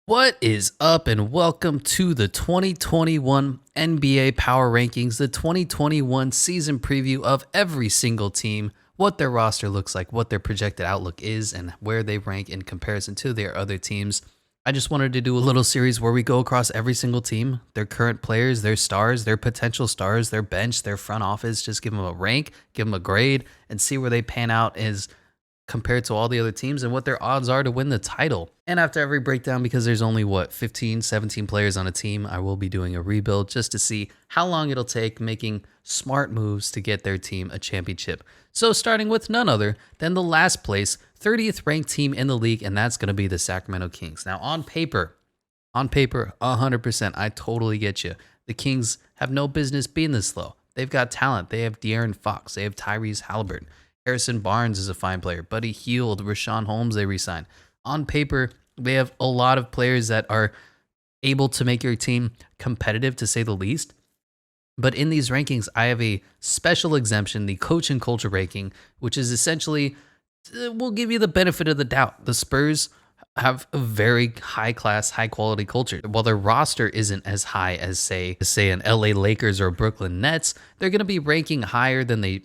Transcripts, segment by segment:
What is up, and welcome to the 2021 NBA Power Rankings, the 2021 season preview of every single team, what their roster looks like, what their projected outlook is, and where they rank in comparison to their other teams. I just wanted to do a little series where we go across every single team, their current players, their stars, their potential stars, their bench, their front office, just give them a rank, give them a grade, and see where they pan out as compared to all the other teams and what their odds are to win the title. And after every breakdown, because there's only 15, 17 players on a team, I will be doing a rebuild just to see how long it'll take making smart moves to get their team a championship. So starting with none other than the last place, 30th ranked team in the league, and that's going to be the Sacramento Kings. Now on paper, 100%, I totally get you. The Kings have no business being this low. They've got talent. They have De'Aaron Fox. They have Tyrese Halliburton. Harrison Barnes is a fine player. Buddy Hield, Rashawn Holmes, they re-signed. On paper, they have a lot of players that are able to make your team competitive, to say the least. But in these rankings, I have a special exemption, the coach and culture ranking, which is essentially, we'll give you the benefit of the doubt. The Spurs have a very high-class, high-quality culture. While their roster isn't as high as, say an LA Lakers or Brooklyn Nets, they're going to be ranking higher than they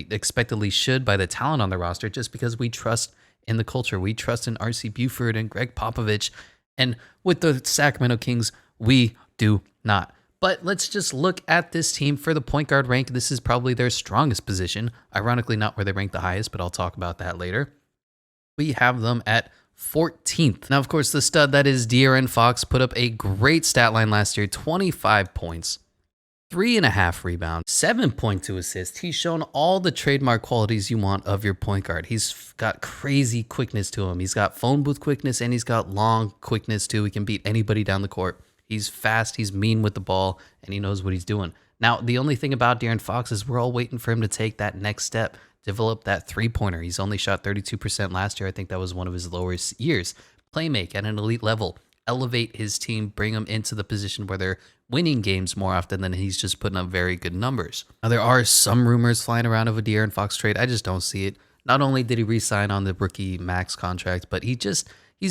expectedly should by the talent on the roster, just because we trust in the culture. We trust in R.C. Buford and Greg Popovich. And with the Sacramento Kings, we do not. But let's just look at this team for the point guard rank. This is probably their strongest position. Ironically, not where they rank the highest, but I'll talk about that later. We have them at 14th. Now, of course, the stud that is De'Aaron Fox put up a great stat line last year, 25 points. 3.5 rebounds, 7.2 assists. He's shown all the trademark qualities you want of your point guard. He's got crazy quickness to him. He's got phone booth quickness, and he's got long quickness too. He can beat anybody down the court. He's fast, he's mean with the ball, and he knows what he's doing. Now, the only thing about De'Aaron Fox is we're all waiting for him to take that next step, develop that three-pointer. He's only shot 32% last year. I think that was one of his lowest years. Playmake at an elite level. Elevate his team, bring them into the position where they're winning games more often than he's just putting up very good numbers. Now, there are some rumors flying around of a De'Aaron Fox trade. I just don't see it. Not only did he re-sign on the rookie max contract, but he's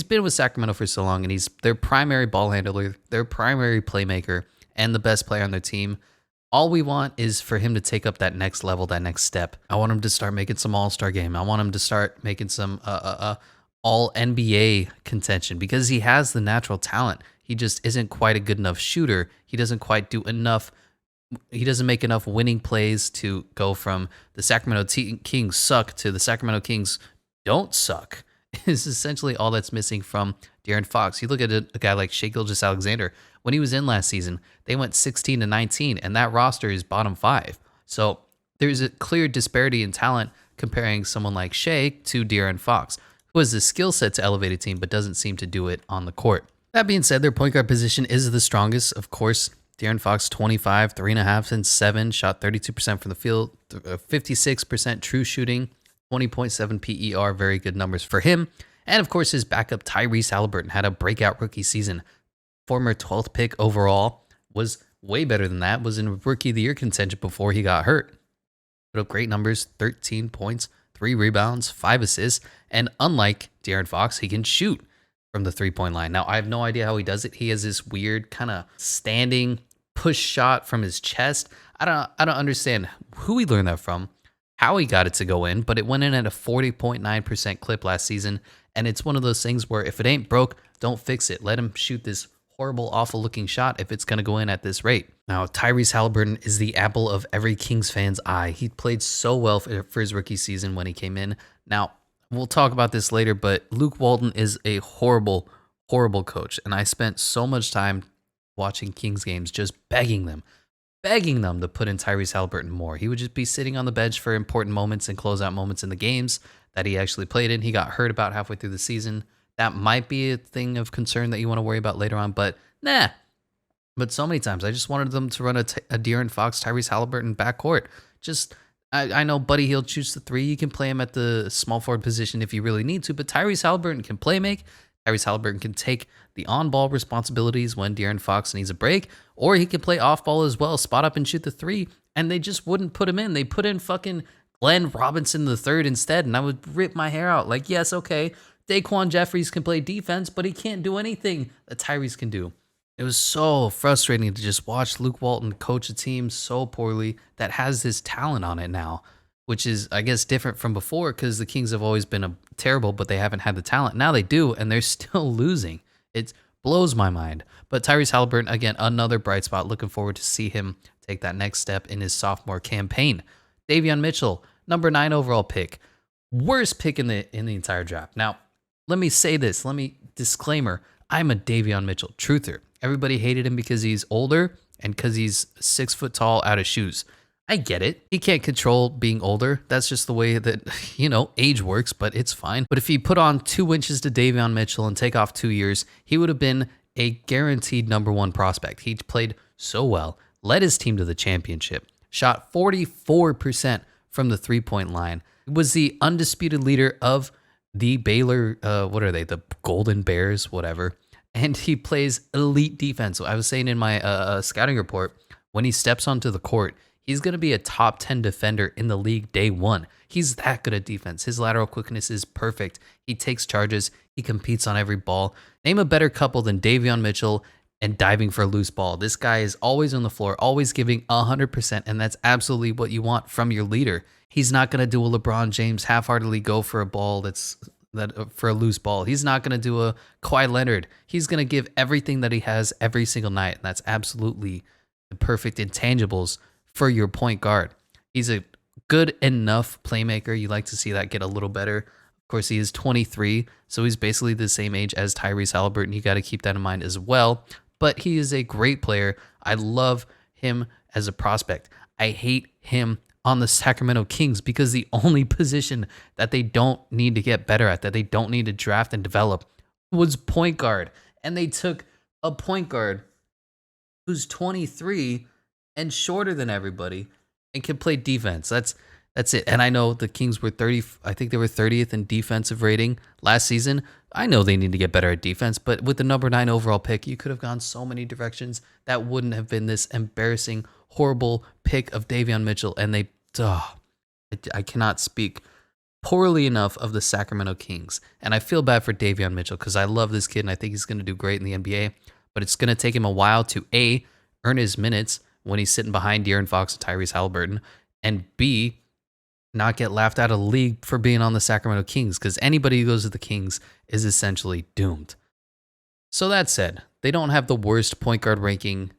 been with Sacramento for so long, and he's their primary ball handler, their primary playmaker, and the best player on their team. All we want is for him to take up that next level, that next step. I want him to start making some all-star game. I want him to start making some all NBA contention, because he has the natural talent. He just isn't quite a good enough shooter. He doesn't quite do enough. He doesn't make enough winning plays to go from the Sacramento Kings suck to the Sacramento Kings don't suck. Is essentially all that's missing from De'Aaron Fox. You look at a guy like Shai Gilgeous-Alexander. When he was in last season, they went 16-19, and that roster is bottom 5. So there's a clear disparity in talent comparing someone like Shai to De'Aaron Fox, who has the skill set to elevate a team but doesn't seem to do it on the court. That being said, their point guard position is the strongest. Of course, De'Aaron Fox, 25, 3.5, and 7, shot 32% from the field, 56% true shooting, 20.7 PER, very good numbers for him. And of course, his backup, Tyrese Halliburton, had a breakout rookie season. Former 12th pick overall, was way better than that, was in Rookie of the Year contention before he got hurt. Put up great numbers, 13 points, 3 rebounds, 5 assists, and unlike De'Aaron Fox, he can shoot from the three-point line. Now, I have no idea how he does it. He has this weird kind of standing push shot from his chest. I don't understand who he learned that from, how he got it to go in, but it went in at a 40.9% clip last season, and it's one of those things where if it ain't broke, don't fix it. Let him shoot this horrible, awful-looking shot if it's going to go in at this rate. Now, Tyrese Halliburton is the apple of every Kings fan's eye. He played so well for his rookie season when he came in. Now, we'll talk about this later, but Luke Walton is a horrible, horrible coach, and I spent so much time watching Kings games just begging them to put in Tyrese Halliburton more. He would just be sitting on the bench for important moments and closeout moments in the games that he actually played in. He got hurt about halfway through the season. That might be a thing of concern that you want to worry about later on, but nah. But so many times, I just wanted them to run a De'Aaron Fox, Tyrese Halliburton backcourt. I know Buddy Hield shoots the 3. You can play him at the small forward position if you really need to, but Tyrese Halliburton can play make. Tyrese Halliburton can take the on-ball responsibilities when De'Aaron Fox needs a break, or he can play off-ball as well, spot up and shoot the 3, and they just wouldn't put him in. They put in fucking Glenn Robinson III instead, and I would rip my hair out. Like, yes, okay, Daquan Jeffries can play defense, but he can't do anything that Tyrese can do. It was so frustrating to just watch Luke Walton coach a team so poorly that has this talent on it now, which is, I guess, different from before because the Kings have always been terrible, but they haven't had the talent. Now they do, and they're still losing. It blows my mind. But Tyrese Halliburton, again, another bright spot. Looking forward to see him take that next step in his sophomore campaign. Davion Mitchell, number 9 overall pick. Worst pick in the entire draft. Now, let me say this. Disclaimer. I'm a Davion Mitchell truther. Everybody hated him because he's older and because he's 6 foot tall out of shoes. I get it. He can't control being older. That's just the way that, age works, but it's fine. But if he put on 2 inches to Davion Mitchell and take off 2 years, he would have been a guaranteed number 1 prospect. He played so well, led his team to the championship, shot 44% from the 3-point line, was the undisputed leader of the Baylor, the Golden Bears, whatever. And he plays elite defense. I was saying in my scouting report, when he steps onto the court, he's going to be a top 10 defender in the league day one. He's that good at defense. His lateral quickness is perfect. He takes charges. He competes on every ball. Name a better couple than Davion Mitchell and diving for a loose ball. This guy is always on the floor, always giving 100%, and that's absolutely what you want from your leader. He's not going to do a LeBron James half-heartedly go for a ball for a loose ball. He's not going to do a Kawhi Leonard. He's going to give everything that he has every single night, and that's absolutely the perfect intangibles for your point guard. He's a good enough playmaker. You like to see that get a little better. Of course, he is 23, so he's basically the same age as Tyrese Halliburton. You got to keep that in mind as well. But he is a great player. I love him as a prospect. I hate him on the Sacramento Kings because the only position that they don't need to get better at, that they don't need to draft and develop, was point guard. And they took a point guard who's 23 and shorter than everybody and can play defense. That's it. And I know the Kings were 30, I think they were 30th in defensive rating last season. I know they need to get better at defense, but with the number 9 overall pick, you could have gone so many directions. That wouldn't have been this embarrassing, horrible pick of Davion Mitchell. And I cannot speak poorly enough of the Sacramento Kings. And I feel bad for Davion Mitchell because I love this kid and I think he's going to do great in the NBA. But it's going to take him a while to A, earn his minutes when he's sitting behind De'Aaron Fox and Tyrese Halliburton, and B, not get laughed out of the league for being on the Sacramento Kings, because anybody who goes to the Kings is essentially doomed. So that said, they don't have the worst point guard ranking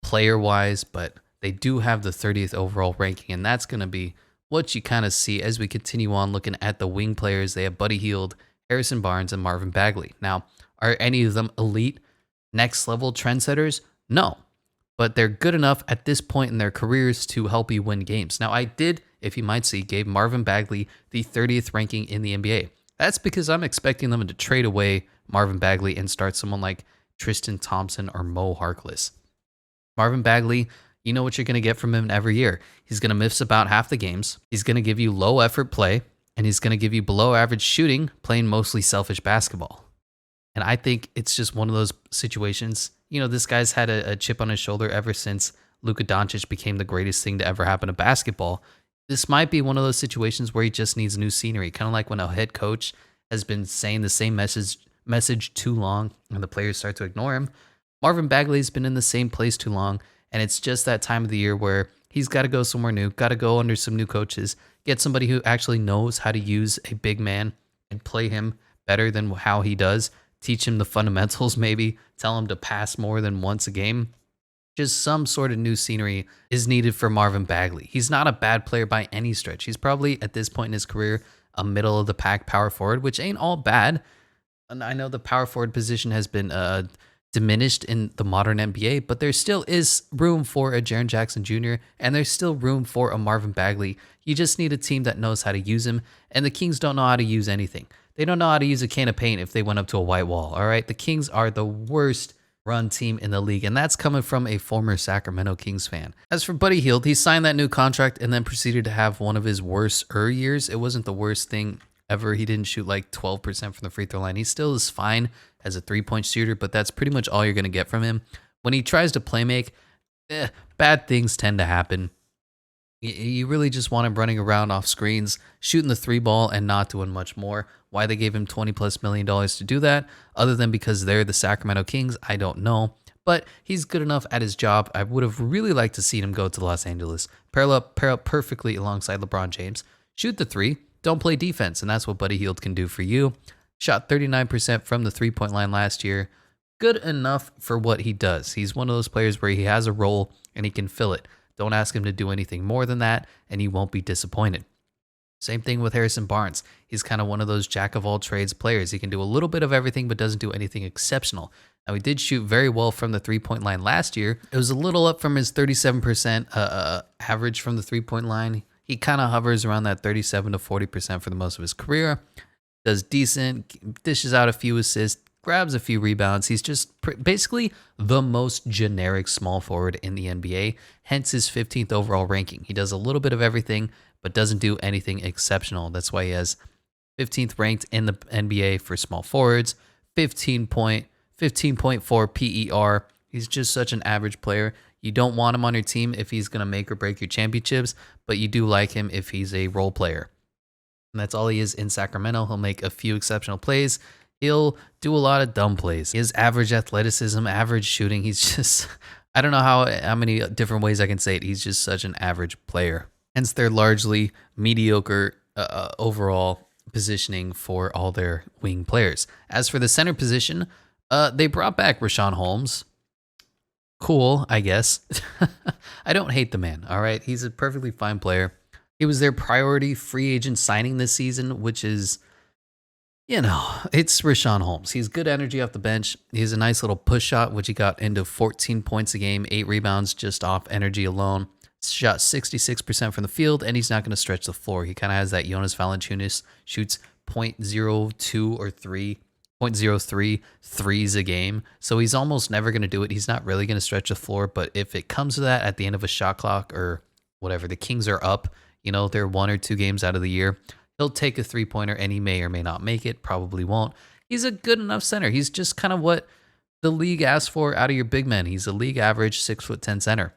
player-wise, but they do have the 30th overall ranking, and that's going to be what you kind of see as we continue on looking at the wing players. They have Buddy Hield, Harrison Barnes, and Marvin Bagley. Now, are any of them elite, next-level trendsetters? No. But they're good enough at this point in their careers to help you win games. Now, I did, if you might see, gave Marvin Bagley the 30th ranking in the NBA. That's because I'm expecting them to trade away Marvin Bagley and start someone like Tristan Thompson or Mo Harkless. Marvin Bagley, you know what you're going to get from him every year. He's going to miss about half the games. He's going to give you low effort play, and he's going to give you below average shooting, playing mostly selfish basketball. And I think it's just one of those situations. This guy's had a chip on his shoulder ever since Luka Doncic became the greatest thing to ever happen to basketball. This might be one of those situations where he just needs new scenery, kind of like when a head coach has been saying the same message too long and the players start to ignore him. Marvin Bagley's been in the same place too long, and it's just that time of the year where he's got to go somewhere new, got to go under some new coaches, get somebody who actually knows how to use a big man and play him better than how he does. Teach him the fundamentals, maybe tell him to pass more than once a game. Just some sort of new scenery is needed for Marvin Bagley. He's not a bad player by any stretch. He's probably, at this point in his career, a middle of the pack power forward, which ain't all bad. And I know the power forward position has been diminished in the modern NBA, but there still is room for a Jaren Jackson Jr., and there's still room for a Marvin Bagley. You just need a team that knows how to use him, and the Kings don't know how to use anything. They don't know how to use a can of paint if they went up to a white wall, all right? The Kings are the worst run team in the league, and that's coming from a former Sacramento Kings fan. As for Buddy Hield, he signed that new contract and then proceeded to have one of his worst years. It wasn't the worst thing ever. He didn't shoot like 12% from the free throw line. He still is fine as a three-point shooter, but that's pretty much all you're going to get from him. When he tries to play make, bad things tend to happen. You really just want him running around off screens, shooting the three ball and not doing much more. Why they gave him $20+ million to do that, other than because they're the Sacramento Kings, I don't know. But he's good enough at his job. I would have really liked to see him go to Los Angeles, pair up perfectly alongside LeBron James, shoot the three, don't play defense, and that's what Buddy Hield can do for you. Shot 39% from the three-point line last year. Good enough for what he does. He's one of those players where he has a role and he can fill it. Don't ask him to do anything more than that, and you won't be disappointed. Same thing with Harrison Barnes. He's kind of one of those jack of all trades players. He can do a little bit of everything, but doesn't do anything exceptional. Now, he did shoot very well from the three-point line last year. It was a little up from his 37% average from the three-point line. He kind of hovers around that 37 to 40% for the most of his career. Does decent, dishes out a few assists, grabs a few rebounds. He's just basically the most generic small forward in the NBA, hence his 15th overall ranking. He does a little bit of everything, but doesn't do anything exceptional. That's why he has 15th ranked in the NBA for small forwards, 15.4 PER. He's just such an average player. You don't want him on your team if he's going to make or break your championships, but you do like him if he's a role player. And that's all he is in Sacramento. He'll make a few exceptional plays. He'll do a lot of dumb plays. His average athleticism, average shooting. He's just, I don't know how many different ways I can say it. He's just such an average player. Hence, they're largely mediocre overall positioning for all their wing players. As for the center position, they brought back Richaun Holmes. Cool, I guess. I don't hate the man, all right? He's a perfectly fine player. He was their priority free agent signing this season, which is, it's Richaun Holmes. He's good energy off the bench. He has a nice little push shot, which he got into 14 points a game, 8 rebounds just off energy alone. Shot 66% from the field, and he's not going to stretch the floor. He kind of has that Jonas Valanciunas, shoots 0.02 or 0.03 threes a game. So he's almost never going to do it. He's not really going to stretch the floor, but if it comes to that at the end of a shot clock or whatever, the Kings are up, they're 1 or 2 games out of the year, he'll take a three-pointer, and he may or may not make it, probably won't. He's a good enough center. He's just kind of what the league asks for out of your big men. He's a league average 6'10" center.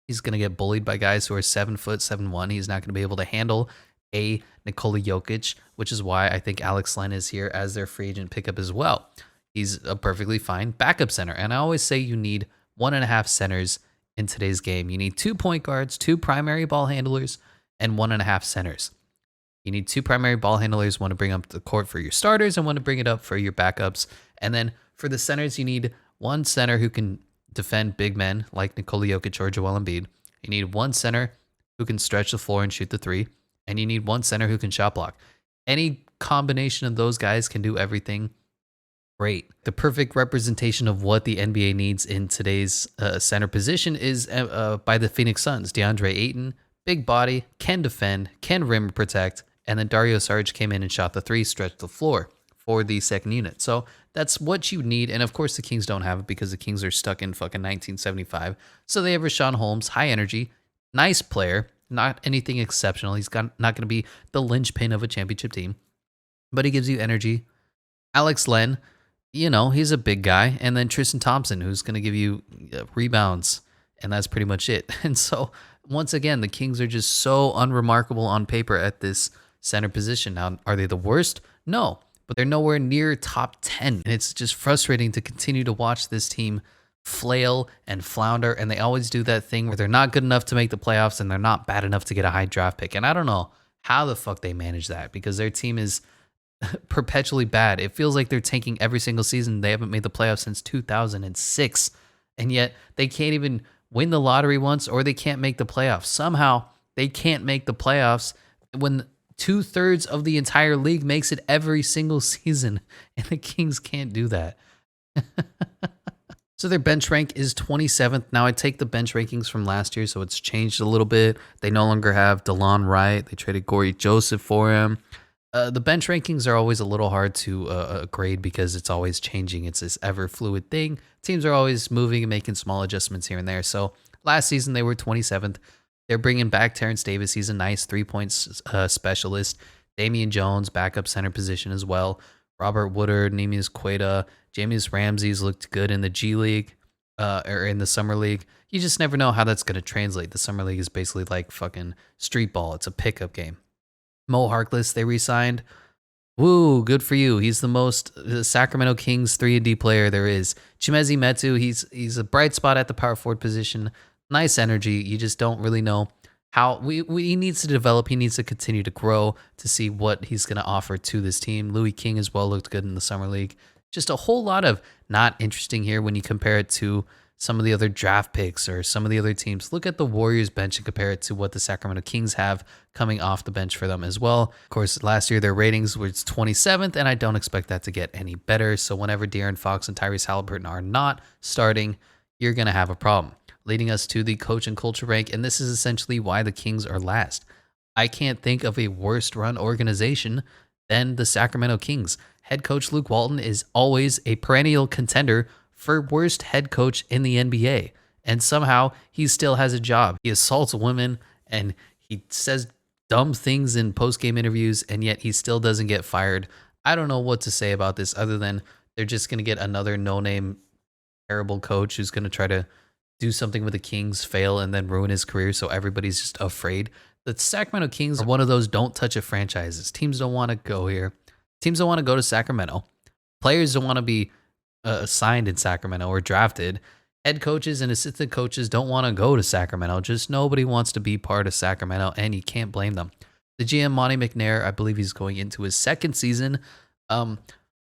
He's going to get bullied by guys who are 7 foot, 7'1". He's not going to be able to handle a Nikola Jokic, which is why I think Alex Len is here as their free agent pickup as well. He's a perfectly fine backup center. And I always say you need 1.5 centers in today's game. You need 2 point guards, 2 primary ball handlers, and 1.5 centers. You need 2 primary ball handlers, one to bring up the court for your starters and one to bring it up for your backups. And then for the centers, you need 1 center who can defend big men like Nikola Jokic or Joel Embiid. You need 1 center who can stretch the floor and shoot the three. And you need 1 center who can shot block. Any combination of those guys can do everything great. The perfect representation of what the NBA needs in today's center position is by the Phoenix Suns. DeAndre Ayton, big body, can defend, can rim protect, and then Dario Saric came in and shot the three, stretched the floor for the second unit. So that's what you need. And of course, the Kings don't have it because the Kings are stuck in fucking 1975. So they have Richaun Holmes, high energy, nice player, not anything exceptional. He's not going to be the linchpin of a championship team, but he gives you energy. Alex Len, he's a big guy. And then Tristan Thompson, who's going to give you rebounds. And that's pretty much it. And so once again, the Kings are just so unremarkable on paper at this center position. Now, are they the worst? No, but they're nowhere near top 10. And it's just frustrating to continue to watch this team flail and flounder. And they always do that thing where they're not good enough to make the playoffs and they're not bad enough to get a high draft pick. And I don't know how the fuck they manage that because their team is perpetually bad. It feels like they're tanking every single season. They haven't made the playoffs since 2006. And yet they can't even win the lottery once, or they can't make the playoffs. Somehow they can't make the playoffs when 2/3 of the entire league makes it every single season, and the Kings can't do that. So their bench rank is 27th. Now I take the bench rankings from last year, so it's changed a little bit. They no longer have DeLon Wright. They traded Corey Joseph for him. The bench rankings are always a little hard to grade because it's always changing. It's this ever fluid thing. Teams are always moving and making small adjustments here and there. So last season they were 27th. They're bringing back Terrence Davis. He's a nice 3-point specialist. Damian Jones, backup center position as well. Robert Woodard, Neemias Queta, Jameis Ramsey's looked good in the G League. or in the summer league. You just never know how that's going to translate. The summer league is basically like fucking street ball. It's a pickup game. Mo Harkless, they re-signed. Woo, good for you. He's the most Sacramento Kings 3-and-D player there is. Chimezi Metu, he's a bright spot at the power forward position. Nice energy. You just don't really know how he needs to develop. He needs to continue to grow to see what he's going to offer to this team. Louis King as well looked good in the summer league. Just a whole lot of not interesting here when you compare it to some of the other draft picks or some of the other teams. Look at the Warriors bench and compare it to what the Sacramento Kings have coming off the bench for them as well. Of course, last year their ratings was 27th, and I don't expect that to get any better. So whenever De'Aaron Fox and Tyrese Haliburton are not starting, you're going to have a problem. Leading us to the coach and culture rank, and this is essentially why the Kings are last. I can't think of a worse run organization than the Sacramento Kings. Head coach Luke Walton is always a perennial contender for worst head coach in the NBA. And somehow he still has a job. He assaults women and he says dumb things in post-game interviews, and yet he still doesn't get fired. I don't know what to say about this other than they're just going to get another no-name terrible coach who's going to try to do something with the Kings, fail, and then ruin his career, so everybody's just afraid. The Sacramento Kings are one of those don't touch it franchises. Teams don't want to go here. Teams don't want to go to Sacramento. Players don't want to be signed in Sacramento or drafted. Head coaches and assistant coaches don't want to go to Sacramento. Just nobody wants to be part of Sacramento, and you can't blame them. The GM, Monty McNair, I believe he's going into his second season. Well,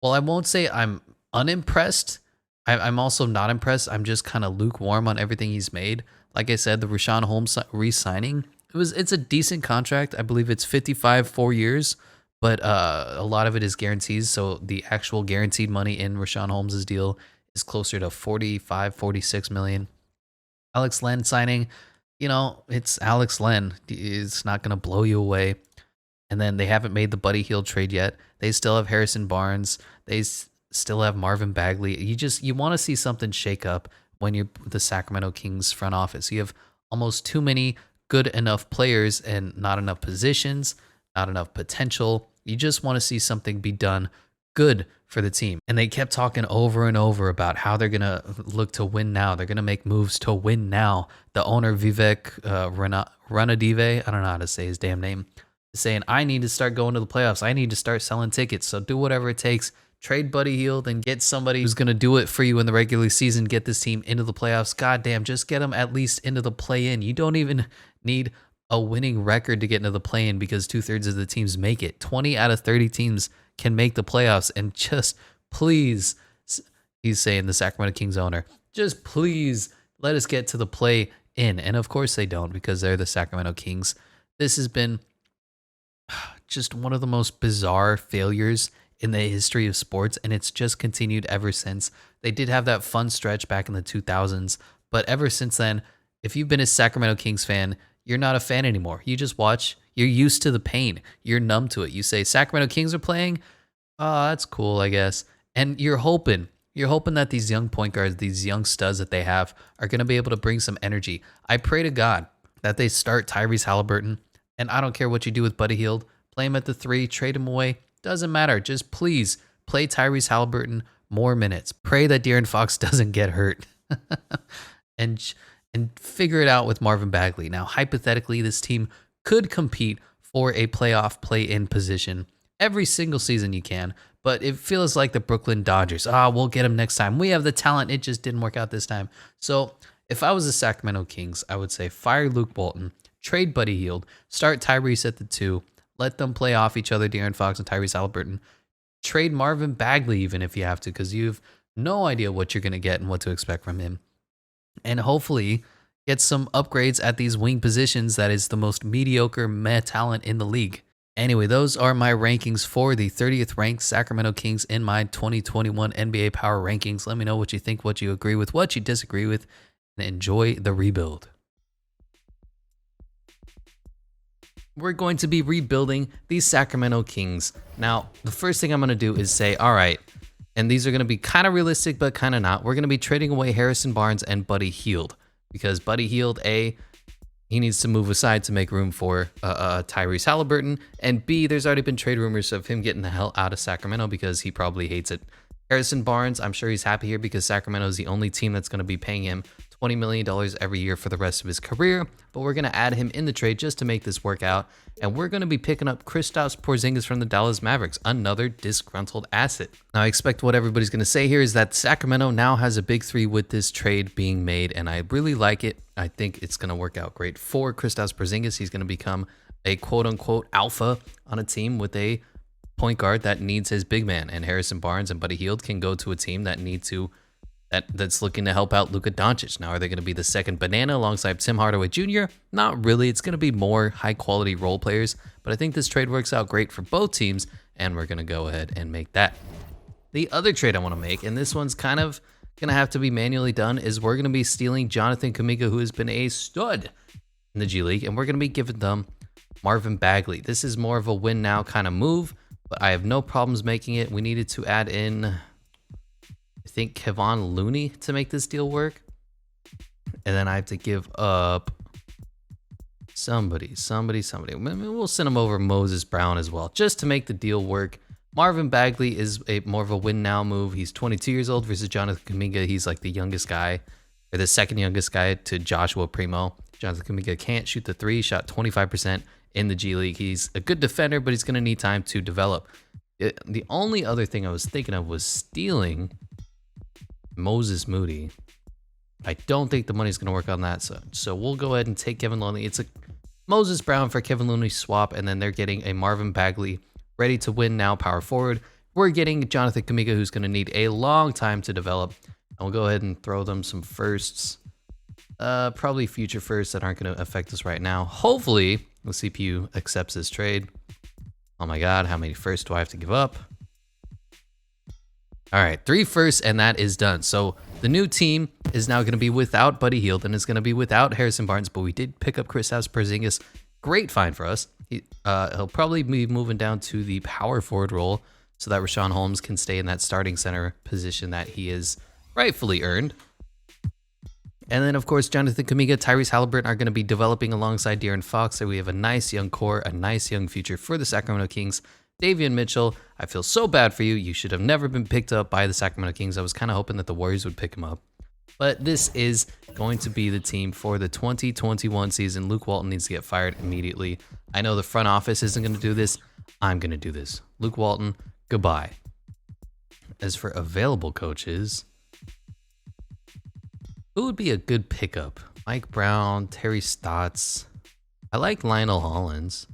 I won't say I'm unimpressed. I'm also not impressed. I'm just kind of lukewarm on everything he's made. Like I said, the Richaun Holmes re-signing, it's a decent contract. I believe it's 55 4 years, but a lot of it is guarantees. So the actual guaranteed money in Richaun Holmes' deal is closer to 45, 46 million. Alex Len signing, it's Alex Len. It's not going to blow you away. And then they haven't made the Buddy Hield trade yet. They still have Harrison Barnes. They still have Marvin Bagley. You want to see something shake up when you're the Sacramento Kings front office. You have almost too many good enough players and not enough positions, not enough potential. You just want to see something be done good for the team. And they kept talking over and over about how they're going to look to win now. They're going to make moves to win now. The owner, Vivek Ranadive, I don't know how to say his damn name, is saying, I need to start going to the playoffs. I need to start selling tickets. So do whatever it takes. Trade Buddy Hield and get somebody who's going to do it for you in the regular season. Get this team into the playoffs. Goddamn, just get them at least into the play-in. You don't even need a winning record to get into the play-in because 2/3 of the teams make it. 20 out of 30 teams can make the playoffs. And just please, he's saying, the Sacramento Kings owner, just please let us get to the play-in. And of course they don't because they're the Sacramento Kings. This has been just one of the most bizarre failures in the history of sports, and it's just continued ever since. They did have that fun stretch back in the 2000s, but ever since then, if you've been a Sacramento Kings fan, you're not a fan anymore. You just watch. You're used to the pain. You're numb to it. You say, Sacramento Kings are playing? Oh, that's cool, I guess. And you're hoping that these young point guards, these young studs that they have, are going to be able to bring some energy. I pray to God that they start Tyrese Haliburton, and I don't care what you do with Buddy Hield. Play him at the 3, trade him away. Doesn't matter. Just please play Tyrese Haliburton more minutes. Pray that De'Aaron Fox doesn't get hurt. and figure it out with Marvin Bagley. Now, hypothetically, this team could compete for a playoff play-in position every single season you can, but it feels like the Brooklyn Dodgers. We'll get him next time. We have the talent. It just didn't work out this time. So if I was the Sacramento Kings, I would say fire Luke Walton, trade Buddy Hield, start Tyrese at the 2, let them play off each other, De'Aaron Fox and Tyrese Haliburton. Trade Marvin Bagley even if you have to, because you have no idea what you're going to get and what to expect from him. And hopefully get some upgrades at these wing positions that is the most mediocre meh talent in the league. Anyway, those are my rankings for the 30th ranked Sacramento Kings in my 2021 NBA Power Rankings. Let me know what you think, what you agree with, what you disagree with, and enjoy the rebuild. We're going to be rebuilding the Sacramento Kings. Now, the first thing I'm going to do is say, all right, and these are going to be kind of realistic, but kind of not. We're going to be trading away Harrison Barnes and Buddy Hield because Buddy Hield, A, he needs to move aside to make room for Tyrese Haliburton, and B, there's already been trade rumors of him getting the hell out of Sacramento because he probably hates it. Harrison Barnes, I'm sure he's happy here because Sacramento is the only team that's going to be paying him $20 million every year for the rest of his career. But we're going to add him in the trade just to make this work out. And we're going to be picking up Kristaps Porzingis from the Dallas Mavericks, another disgruntled asset. Now, I expect what everybody's going to say here is that Sacramento now has a big three with this trade being made, and I really like it. I think it's going to work out great for Kristaps Porzingis. He's going to become a quote-unquote alpha on a team with a point guard that needs his big man, and Harrison Barnes and Buddy Hield can go to a team that's looking to help out Luka Doncic. Now, are they going to be the second banana alongside Tim Hardaway Jr.? Not really. It's going to be more high quality role players, but I think this trade works out great for both teams, and we're going to go ahead and make that. The other trade I want to make, and this one's kind of going to have to be manually done, is we're going to be stealing Jonathan Kuminga, who has been a stud in the G League, and we're going to be giving them Marvin Bagley. This is more of a win now kind of move, but I have no problems making it. We needed to add in, I think, Kevon Looney to make this deal work. And then I have to give up somebody. We'll send him over Moses Brown as well, just to make the deal work. Marvin Bagley is more of a win now move. He's 22 years old versus Jonathan Kuminga. He's like the youngest guy, or the second youngest guy to Joshua Primo. Jonathan Kuminga can't shoot the three, shot 25% in the G League. He's a good defender, but he's going to need time to develop. The only other thing I was thinking of was stealing Moses Moody. I don't think the money's going to work on that, so we'll go ahead and take Kevin Looney. It's a Moses Brown for Kevin Looney swap, and then they're getting a Marvin Bagley ready to win now power forward. We're getting Jonathan Kuminga, who's going to need a long time to develop, and we'll go ahead and throw them some firsts. Probably future firsts that aren't going to affect us right now. Hopefully, the CPU accepts this trade. Oh my God, how many firsts do I have to give up? All right, 3 firsts, and that is done. So the new team is now going to be without Buddy Hield, and it's going to be without Harrison Barnes, but we did pick up Kristaps Porzingis. Great find for us. He'll probably be moving down to the power forward role so that Richaun Holmes can stay in that starting center position that he is rightfully earned. And then, of course, Jonathan Kuminga, Tyrese Halliburton are going to be developing alongside De'Aaron Fox. So we have a nice young core, a nice young future for the Sacramento Kings. Davion Mitchell, I feel so bad for you. You should have never been picked up by the Sacramento Kings. I was kind of hoping that the Warriors would pick him up. But this is going to be the team for the 2021 season. Luke Walton needs to get fired immediately. I know the front office isn't going to do this. I'm going to do this. Luke Walton, goodbye. As for available coaches, who would be a good pickup? Mike Brown, Terry Stotts. I like Lionel Hollins.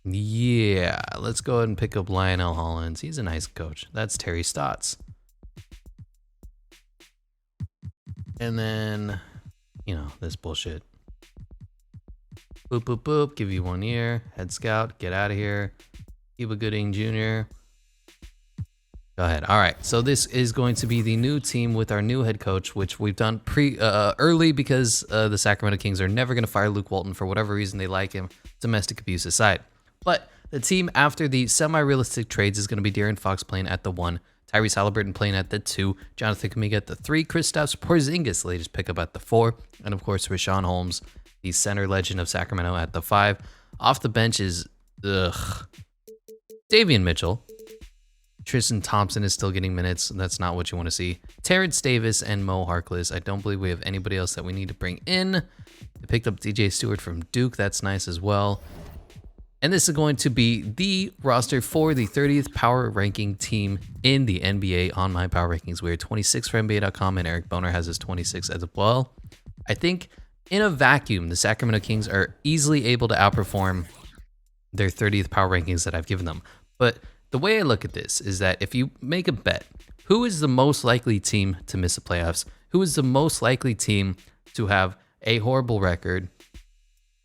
Yeah, let's go ahead and pick up Lionel Hollins. He's a nice coach. That's Terry Stotts. And then, this bullshit. Boop, boop, boop. Give you 1 year. Head scout. Get out of here. Cuba Gooding Jr. Go ahead. All right. So this is going to be the new team with our new head coach, which we've done early because the Sacramento Kings are never going to fire Luke Walton for whatever reason they like him, domestic abuse aside. But the team after the semi-realistic trades is going to be De'Aaron Fox playing at the 1, Tyrese Halliburton playing at the 2, Jonathan Kuminga at the 3, Kristaps Porzingis, latest pickup at the 4, and of course Richaun Holmes, the center legend of Sacramento, at the 5. Off the bench is Davion Mitchell. Tristan Thompson is still getting minutes. That's not what you want to see. Terrence Davis and Mo Harkless. I don't believe we have anybody else that we need to bring in. They picked up DJ Stewart from Duke. That's nice as well. And this is going to be the roster for the 30th power ranking team in the NBA on my power rankings. We are 26 for NBA.com, and Eric Boner has his 26 as well. I think in a vacuum, the Sacramento Kings are easily able to outperform their 30th power rankings that I've given them. But the way I look at this is that if you make a bet, who is the most likely team to miss the playoffs? Who is the most likely team to have a horrible record?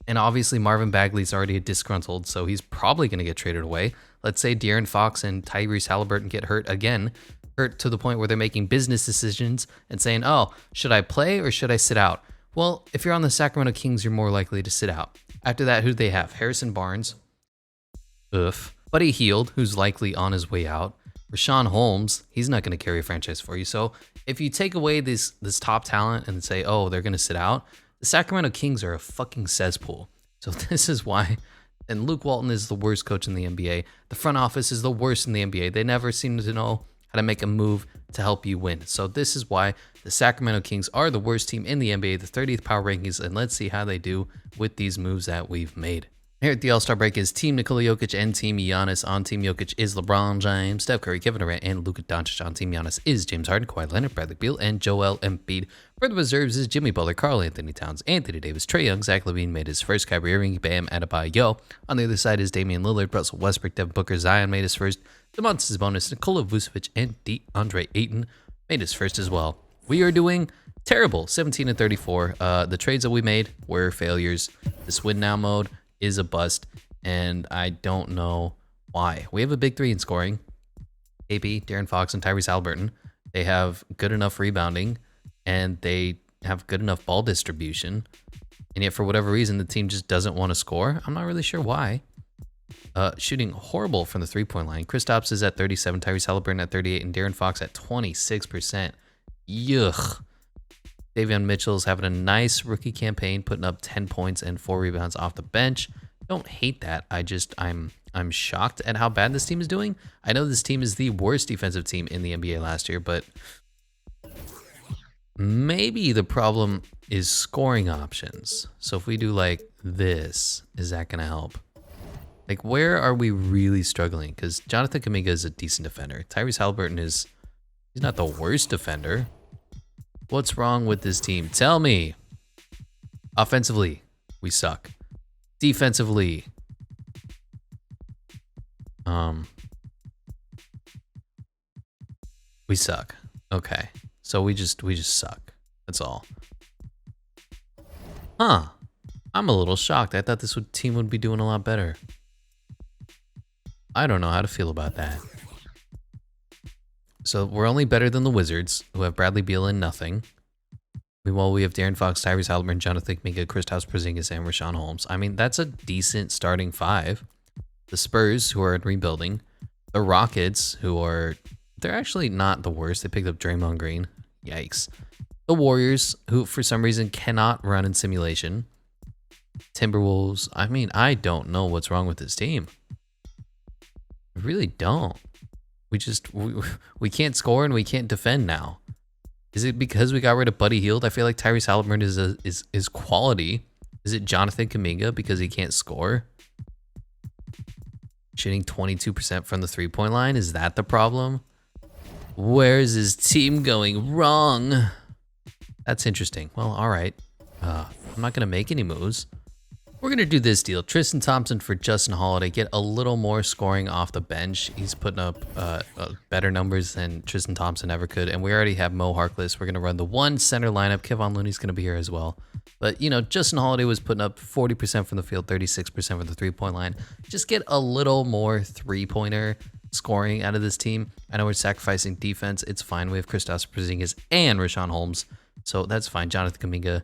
And obviously Marvin Bagley's already disgruntled, so he's probably going to get traded away. Let's say De'Aaron Fox and Tyrese Halliburton get hurt again, hurt to the point where they're making business decisions and saying, oh, should I play or should I sit out? Well, if you're on the Sacramento Kings, you're more likely to sit out. After that, who do they have? Harrison Barnes. Buddy Hield, who's likely on his way out. Richaun Holmes, he's not going to carry a franchise for you. So if you take away this top talent and say, oh, they're going to sit out, the Sacramento Kings are a fucking cesspool. So this is why And Luke Walton is the worst coach in the NBA. The front office is the worst in the NBA. They never seem to know how to make a move to help you win. So this is why the Sacramento Kings are the worst team in the NBA, the 30th power rankings, and let's see how they do with these moves that we've made. Here at the All-Star break is Team Nikola Jokic and Team Giannis. On Team Jokic is LeBron James, Steph Curry, Kevin Durant, and Luka Doncic. On Team Giannis is James Harden, Kawhi Leonard, Bradley Beal, and Joel Embiid. For the reserves is Jimmy Butler, Karl Anthony Towns, Anthony Davis, Trae Young, Zach LaVine made his first, Kyrie Irving, Bam Adebayo. On the other side is Damian Lillard, Russell Westbrook, Devin Booker, Zion made his first, Domantas Sabonis, Nikola Vucevic, and DeAndre Ayton made his first as well. We are doing terrible, 17 and 34. The trades that we made were failures. This win now mode is a bust, and I don't know why. We have a big three in scoring. AB, De'Aaron Fox, and Tyrese Haliburton. They have good enough rebounding, and they have good enough ball distribution. And yet, for whatever reason, the team just doesn't want to score. I'm not really sure why. Shooting horrible from the three-point line. Kristaps is at 37, Tyrese Haliburton at 38, and De'Aaron Fox at 26%. Yuck. Davion Mitchell's having a nice rookie campaign, putting up 10 points and 4 rebounds off the bench. Don't hate that. I'm shocked at how bad this team is doing. I know this team is the worst defensive team in the NBA last year, but maybe the problem is scoring options. So if we do like this, is that going to help? Like, where are we really struggling? Because Jonathan Kuminga is a decent defender. Tyrese Haliburton he's not the worst defender. What's wrong with this team? Tell me. Offensively, we suck. Defensively, we suck. Okay, so we just suck. That's all. Huh? I'm a little shocked. I thought this team would be doing a lot better. I don't know how to feel about that. So we're only better than the Wizards, who have Bradley Beal and nothing. Meanwhile, we have De'Aaron Fox, Tyrese Haliburton, Jonathan Kuminga, Kristaps Porzingis, and Rashawn Holmes. I mean, that's a decent starting five. The Spurs, who are rebuilding. The Rockets, they're actually not the worst. They picked up Draymond Green. Yikes. The Warriors, who for some reason cannot run in simulation. Timberwolves. I mean, I don't know what's wrong with this team. I really don't. We can't score and we can't defend now. Is it because we got rid of Buddy Hield? I feel like Tyrese Haliburton is quality. Is it Jonathan Kuminga because he can't score? Shooting 22% from the three-point line, is that the problem? Where is his team going wrong? That's interesting. Well, all right. I'm not gonna make any moves. We're going to do this deal. Tristan Thompson for Justin Holiday. Get a little more scoring off the bench. He's putting up better numbers than Tristan Thompson ever could. And we already have Mo Harkless. We're going to run the one center lineup. Kevon Looney's going to be here as well. But, you know, Justin Holiday was putting up 40% from the field, 36% from the three-point line. Just get a little more three-pointer scoring out of this team. I know we're sacrificing defense. It's fine. We have Kristaps Porzingis and Rashawn Holmes. So that's fine. Jonathan Kuminga.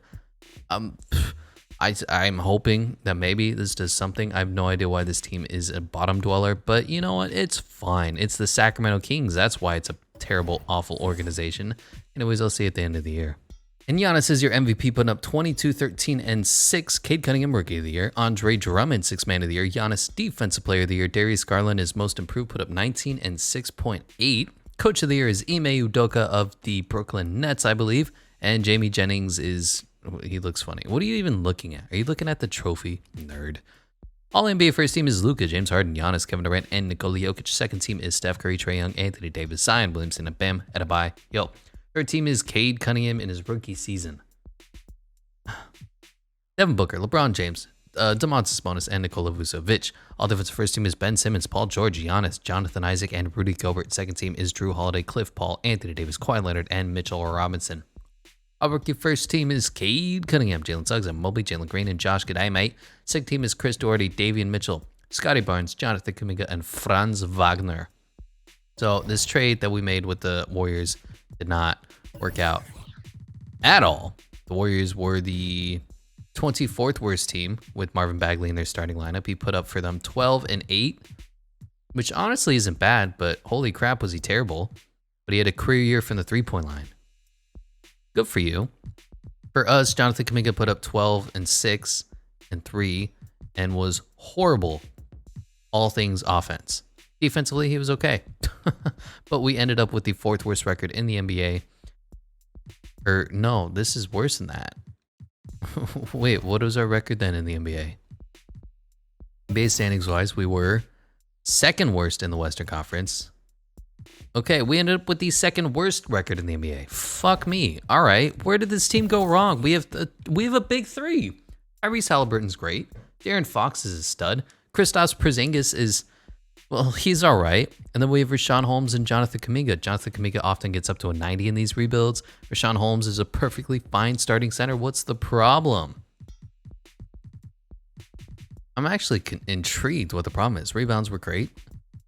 I'm hoping that maybe this does something. I have no idea why this team is a bottom dweller, but you know what? It's fine. It's the Sacramento Kings. That's why it's a terrible, awful organization. Anyways, I'll see you at the end of the year. And Giannis is your MVP, putting up 22, 13, and 6. Cade Cunningham, Rookie of the Year. Andre Drummond, 6th Man of the Year. Giannis, Defensive Player of the Year. Darius Garland is Most Improved, put up 19 and 6.8. Coach of the Year is Ime Udoka of the Brooklyn Nets, I believe. And Jamie Jennings he looks funny. What are you even looking at? Are you looking at the trophy? Nerd. All NBA first team is Luka, James Harden, Giannis, Kevin Durant, and Nikola Jokic. Second team is Steph Curry, Trae Young, Anthony Davis, Zion Williamson, and Bam Adebayo. Third team is Cade Cunningham in his rookie season. Devin Booker, LeBron James, Domantas Sabonis, and Nikola Vucevic. All defensive first team is Ben Simmons, Paul George, Giannis, Jonathan Isaac, and Rudy Gobert. Second team is Drew Holiday, Cliff Paul, Anthony Davis, Kawhi Leonard, and Mitchell Robinson. Our rookie first team is Cade Cunningham, Jalen Suggs, and Mobley, Jalen Green, and Josh Giddey. Second team is Chris Doherty, Davion Mitchell, Scotty Barnes, Jonathan Kuminga, and Franz Wagner. So this trade that we made with the Warriors did not work out at all. The Warriors were the 24th worst team with Marvin Bagley in their starting lineup. He put up for them 12 and 8, which honestly isn't bad, but holy crap was he terrible. But he had a career year from the three-point line. Good for you. For us, Jonathan Kuminga put up 12 and 6 and 3, and was horrible. All things offense. Defensively, he was okay. But we ended up with the 4th worst record in the NBA. Or no, this is worse than that. Wait, what was our record then in the NBA? NBA standings wise, we were 2nd worst in the Western Conference. Okay, we ended up with the 2nd worst record in the NBA. Fuck me. All right, where did this team go wrong? We have a big 3. Tyrese Halliburton's great. De'Aaron Fox is a stud. Kristaps Porzingis is, well, he's all right. And then we have Richaun Holmes and Jonathan Kuminga. Jonathan Kuminga often gets up to a 90 in these rebuilds. Richaun Holmes is a perfectly fine starting center. What's the problem? I'm actually intrigued what the problem is. Rebounds were great.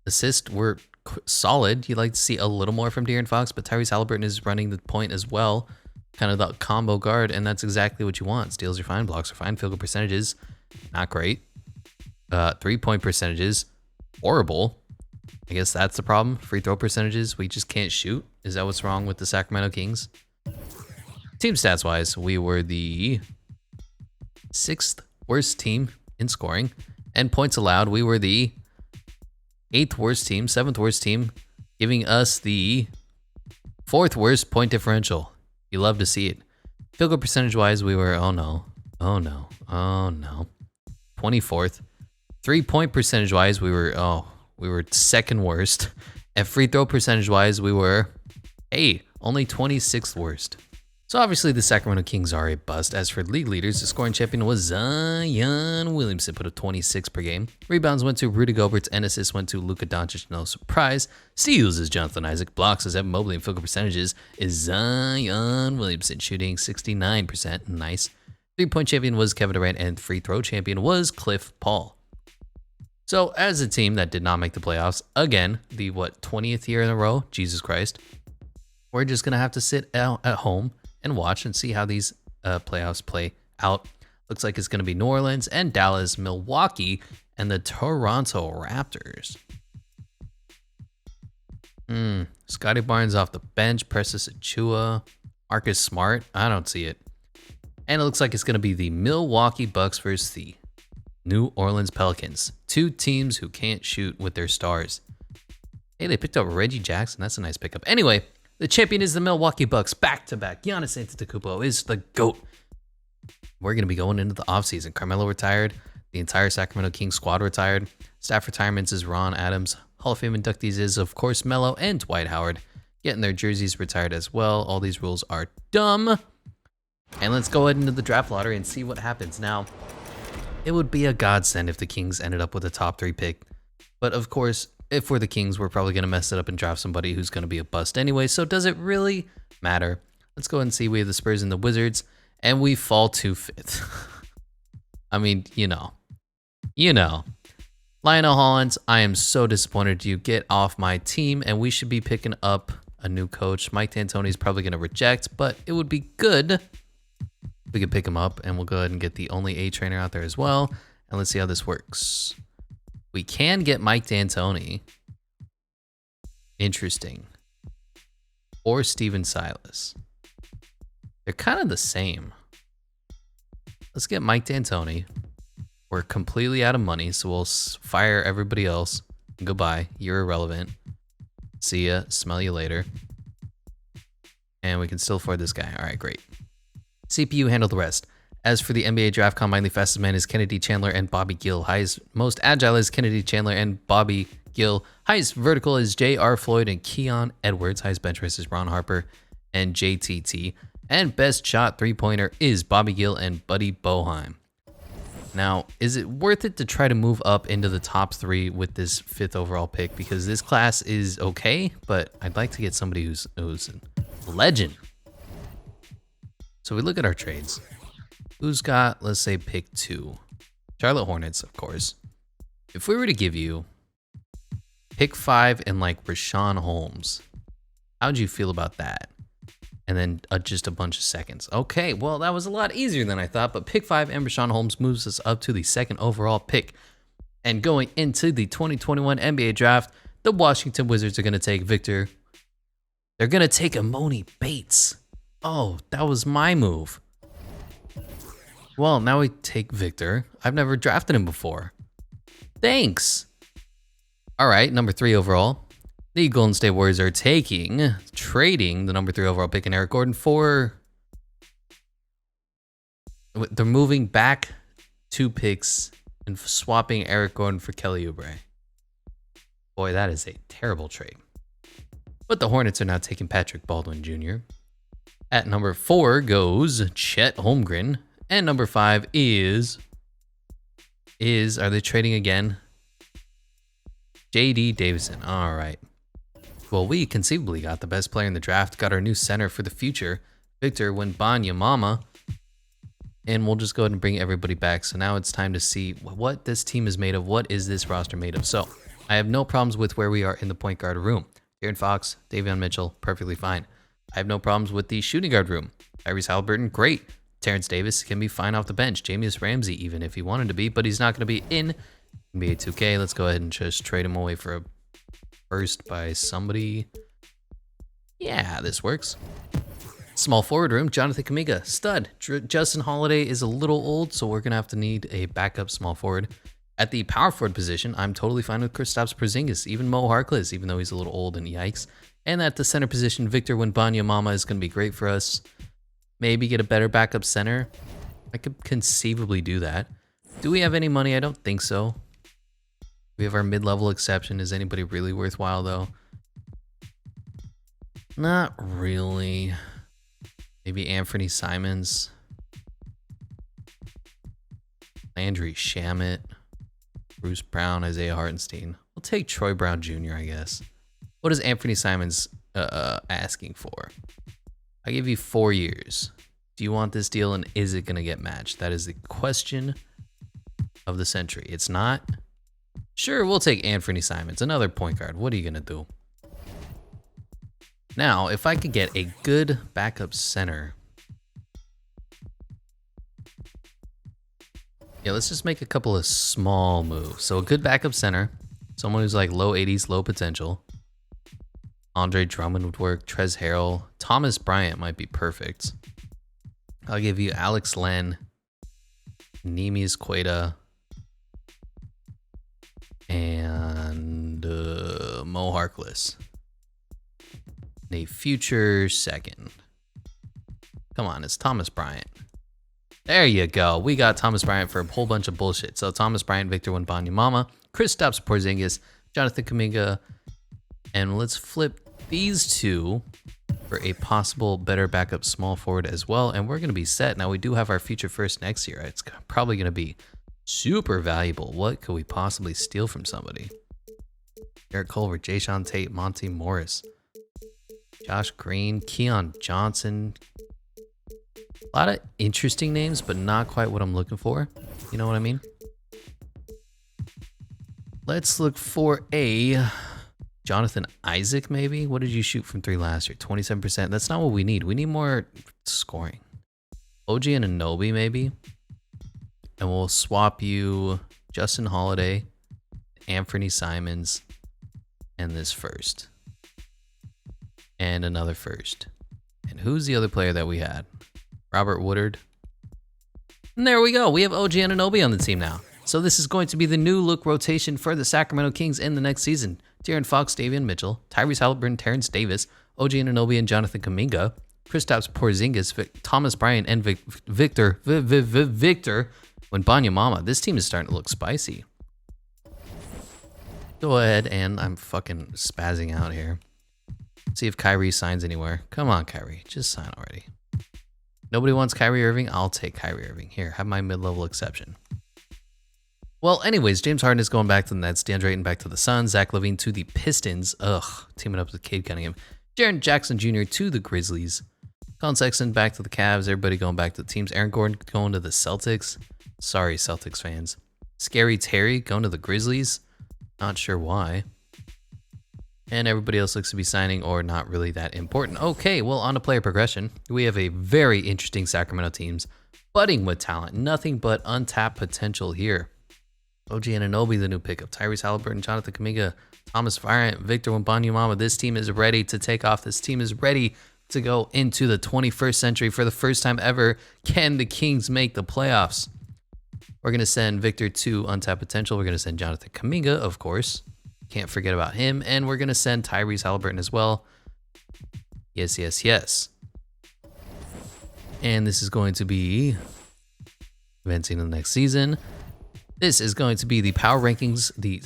Assists were solid. You'd like to see a little more from De'Aaron Fox, but Tyrese Halliburton is running the point as well. Kind of the combo guard, and that's exactly what you want. Steals are fine. Blocks are fine. Field goal percentages, not great. 3-point percentages, horrible. I guess that's the problem. Free throw percentages, we just can't shoot. Is that what's wrong with the Sacramento Kings? Team stats wise, we were the 6th worst team in scoring. And points allowed, we were the 8th worst team, 7th worst team, giving us the 4th worst point differential. You love to see it. Field goal percentage wise, we were, oh no, 24th. 3-point percentage wise, we were 2nd worst. And free throw percentage wise, we were, only 26th worst. So obviously the Sacramento Kings are a bust. As for league leaders, the scoring champion was Zion Williamson, put up 26 per game. Rebounds went to Rudy Gobert, and assists went to Luka Doncic, no surprise. Steals is Jonathan Isaac, blocks is Evan Mobley, and field goal percentages is Zion Williamson, shooting 69%, nice. 3-point champion was Kevin Durant, and free throw champion was Cliff Paul. So as a team that did not make the playoffs, again, the 20th year in a row, Jesus Christ, we're just going to have to sit out at home and watch and see how these playoffs play out. Looks like it's going to be New Orleans and Dallas, Milwaukee, and the Toronto Raptors. Scotty Barnes off the bench, Precious Achiuwa, Marcus Smart, I don't see it. And it looks like it's going to be the Milwaukee Bucks versus the New Orleans Pelicans. 2 teams who can't shoot with their stars. Hey, they picked up Reggie Jackson. That's a nice pickup. Anyway, the champion is the Milwaukee Bucks, back-to-back. Giannis Antetokounmpo is the GOAT. We're going to be going into the offseason. Carmelo retired. The entire Sacramento Kings squad retired. Staff retirements is Ron Adams. Hall of Fame inductees is, of course, Melo and Dwight Howard. Getting their jerseys retired as well. All these rules are dumb. And let's go ahead into the draft lottery and see what happens. Now, it would be a godsend if the Kings ended up with a top 3 pick. But, of course, if we're the Kings, we're probably going to mess it up and draft somebody who's going to be a bust anyway. So does it really matter? Let's go ahead and see. We have the Spurs and the Wizards, and we fall to 5th. I mean, you know. Lionel Hollins, I am so disappointed you. Get off my team, and we should be picking up a new coach. Mike D'Antoni is probably going to reject, but it would be good if we could pick him up, and we'll go ahead and get the only A trainer out there as well. And let's see how this works. We can get Mike D'Antoni. Interesting. Or Steven Silas. They're kind of the same. Let's get Mike D'Antoni. We're completely out of money, so we'll fire everybody else. Goodbye. You're irrelevant. See ya. Smell you later. And we can still afford this guy. All right, great. CPU handle the rest. As for the NBA Draft Combine, the fastest man is Kennedy Chandler and Bobby Gill. Highest, most agile is Kennedy Chandler and Bobby Gill. Highest vertical is J.R. Floyd and Keon Edwards. Highest bench press is Ron Harper and JTT. And best shot 3-pointer is Bobby Gill and Buddy Boeheim. Now, is it worth it to try to move up into the top 3 with this 5th overall pick? Because this class is okay, but I'd like to get somebody who's a legend. So we look at our trades. Who's got, let's say, pick 2? Charlotte Hornets, of course. If we were to give you pick 5 and like Richaun Holmes, how'd you feel about that? And then just a bunch of seconds. Okay, well, that was a lot easier than I thought, but pick 5 and Richaun Holmes moves us up to the 2nd overall pick. And going into the 2021 NBA Draft, the Washington Wizards are going to take Victor. They're going to take Emoni Bates. Oh, that was my move. Well, now we take Victor. I've never drafted him before. Thanks. All right, number 3 overall. The Golden State Warriors are trading the number 3 overall pick in Eric Gordon for... They're moving back 2 picks and swapping Eric Gordon for Kelly Oubre. Boy, that is a terrible trade. But the Hornets are now taking Patrick Baldwin Jr. At number 4 goes Chet Holmgren. And number 5 is... Are they trading again? J.D. Davison. All right. Well, we conceivably got the best player in the draft, got our new center for the future, Victor Wembanyama, and we'll just go ahead and bring everybody back. So now it's time to see what this team is made of. What is this roster made of? So I have no problems with where we are in the point guard room. De'Aaron Fox, Davion Mitchell, perfectly fine. I have no problems with the shooting guard room. Tyrese Halliburton, great. Terrence Davis can be fine off the bench. Jamius Ramsey, even if he wanted to be, but he's not going to be in NBA 2K. Let's go ahead and just trade him away for a first by somebody. Yeah, this works. Small forward room, Jonathan Kuminga, stud. Justin Holiday is a little old, so we're going to have to need a backup small forward. At the power forward position, I'm totally fine with Kristaps Porzingis, even Mo Harkless, even though he's a little old and yikes. And at the center position, Victor Wembanyama is going to be great for us. Maybe get a better backup center. I could conceivably do that. Do we have any money? I don't think so. We have our mid-level exception. Is anybody really worthwhile, though? Not really. Maybe Anthony Simons. Landry Shamet. Bruce Brown, Isaiah Hartenstein. We'll take Troy Brown Jr., I guess. What is Anthony Simons asking for? I give you 4 years. Do you want this deal, and is it going to get matched? That is the question of the century. It's not. Sure, we'll take Anthony Simons, another point guard. What are you going to do? Now, if I could get a good backup center. Yeah, let's just make a couple of small moves. So a good backup center, someone who's like low 80s, low potential. Andre Drummond would work. Trez Harrell. Thomas Bryant might be perfect. I'll give you Alex Len, Neemias Queta, and Mo Harkless. A future second. Come on, it's Thomas Bryant. There you go. We got Thomas Bryant for a whole bunch of bullshit. So Thomas Bryant, Victor Wembanyama, Kristaps Porzingis, Jonathan Kuminga, and let's flip these two for a possible better backup small forward as well. And we're going to be set. Now, we do have our future first next year. It's probably going to be super valuable. What could we possibly steal from somebody? Eric Culver, Jayshawn Tate, Monty Morris, Josh Green, Keon Johnson. A lot of interesting names, but not quite what I'm looking for. You know what I mean? Let's look for a Jonathan Isaac, maybe. What did you shoot from 3 last year? 27%. That's not what we need. We need more scoring. OG Anunoby, maybe. And we'll swap you Justin Holiday, Anthony Simons, and this first. And another first. And who's the other player that we had? Robert Woodard. And there we go. We have OG Anunoby on the team now. So this is going to be the new look rotation for the Sacramento Kings in the next season. De'Aaron Fox, Davion Mitchell, Tyrese Halliburton, Terrence Davis, OG Anunoby, and Jonathan Kuminga, Kristaps Porzingis, Thomas Bryant, and Victor Wembanyama. This team is starting to look spicy. Go ahead, and I'm fucking spazzing out here. See if Kyrie signs anywhere. Come on, Kyrie. Just sign already. Nobody wants Kyrie Irving? I'll take Kyrie Irving. Here, have my mid-level exception. Well, anyways, James Harden is going back to the Nets. DeAndre Ayton back to the Suns. Zach LaVine to the Pistons. Ugh, teaming up with Cade Cunningham. Jaren Jackson Jr. to the Grizzlies. Colin Sexton back to the Cavs. Everybody going back to the teams. Aaron Gordon going to the Celtics. Sorry, Celtics fans. Scary Terry going to the Grizzlies. Not sure why. And everybody else looks to be signing or not really that important. Okay, well, on to player progression. We have a very interesting Sacramento teams. Budding with talent. Nothing but untapped potential here. OG Anunoby, the new pickup. Tyrese Halliburton, Jonathan Kuminga, Thomas Bryant, Victor Wembanyama. This team is ready to take off. This team is ready to go into the 21st century. For the first time ever, can the Kings make the playoffs? We're going to send Victor to untapped potential. We're going to send Jonathan Kuminga, of course. Can't forget about him. And we're going to send Tyrese Haliburton as well. Yes, yes, yes. And this is going to be advancing to the next season. This is going to be the power rankings. The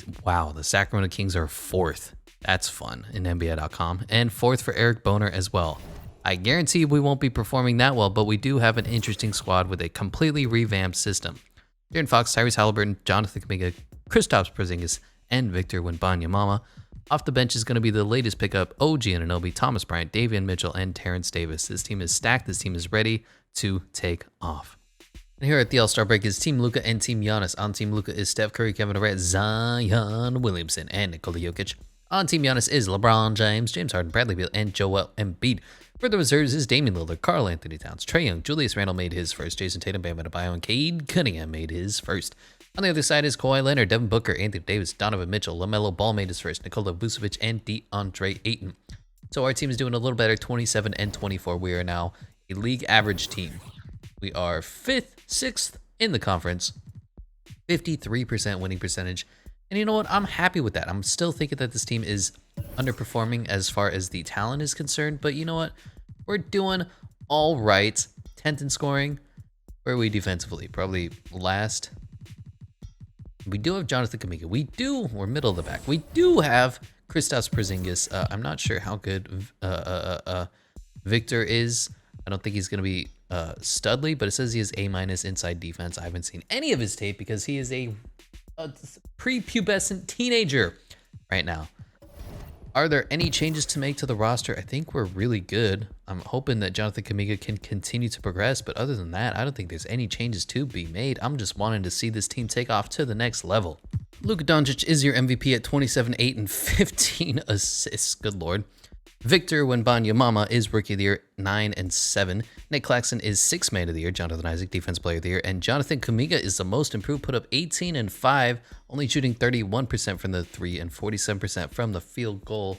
Sacramento Kings are 4th. That's fun in NBA.com. And 4th for Eric Boner as well. I guarantee we won't be performing that well, but we do have an interesting squad with a completely revamped system. De'Aaron Fox, Tyrese Haliburton, Jonathan Kuminga, Kristaps Porzingis, and Victor Wembanyama. Off the bench is going to be the latest pickup, OG Anunoby, Thomas Bryant, Davion Mitchell, and Terrence Davis. This team is stacked. This team is ready to take off. And here at the All-Star break is Team Luka and Team Giannis. On Team Luka is Steph Curry, Kevin Durant, Zion Williamson, and Nikola Jokic. On Team Giannis is LeBron James, James Harden, Bradley Beal, and Joel Embiid. For the reserves is Damian Lillard, Karl Anthony Towns, Trae Young, Julius Randle made his first, Jason Tatum, Bam Adebayo, and Cade Cunningham made his first. On the other side is Kawhi Leonard, Devin Booker, Anthony Davis, Donovan Mitchell, LaMelo Ball made his first, Nikola Vucevic, and DeAndre Ayton. So our team is doing a little better, 27 and 24. We are now a league average team. We are 5th, 6th in the conference, 53% winning percentage. And you know what? I'm happy with that. I'm still thinking that this team is underperforming as far as the talent is concerned. But you know what? We're doing all right. 10th in scoring. Where are we defensively? Probably last. We do have Jonathan Kuminga. We're middle of the pack. We do have Kristaps Porzingis. I'm not sure how good Victor is. I don't think he's going to be studly, but it says he has A- inside defense. I haven't seen any of his tape because he is a prepubescent teenager right now. Are there any changes to make to the roster? I think we're really good. I'm hoping that Jonathan Kuminga can continue to progress, but other than that, I don't think there's any changes to be made. I'm just wanting to see this team take off to the next level. Luka Doncic is your MVP at 27, 8, and 15 assists. Good Lord. Victor Wembanyama is Rookie of the Year, 9 and 7. Nick Claxton is 6th Man of the Year. Jonathan Isaac, Defense Player of the Year. And Jonathan Kuminga is the most improved, put up 18 and 5, only shooting 31% from the 3 and 47% from the field goal